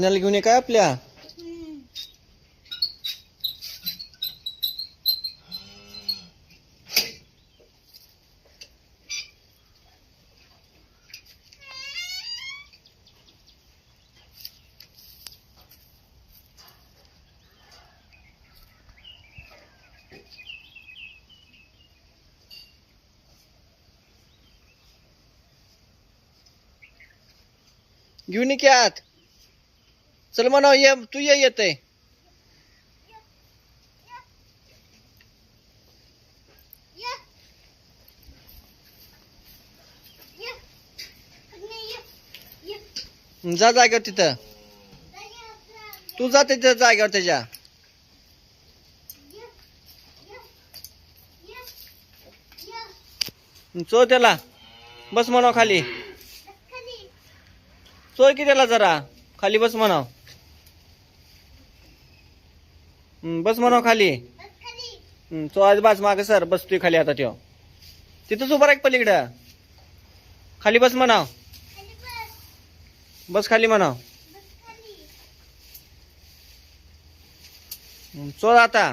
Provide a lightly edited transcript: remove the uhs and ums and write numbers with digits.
वजनाला घेऊन ये काय आपल्या. घेऊन ये की आत. चल म्हणा ये, तू ये येते. जा जागेवर तिथं. तू जा तिथं जागेवर त्याच्या. चो त्याला. बस म्हणाव खाली. चोय की त्याला जरा खाली बस म्हणाव. बस म्हणाव खाली. चो आज बाज माग सर बसतोय खाली आता त्यो. तिथंच उभा राह पलीकडं. खाली बस म्हणाव. बस खाली म्हणाव. चो आता.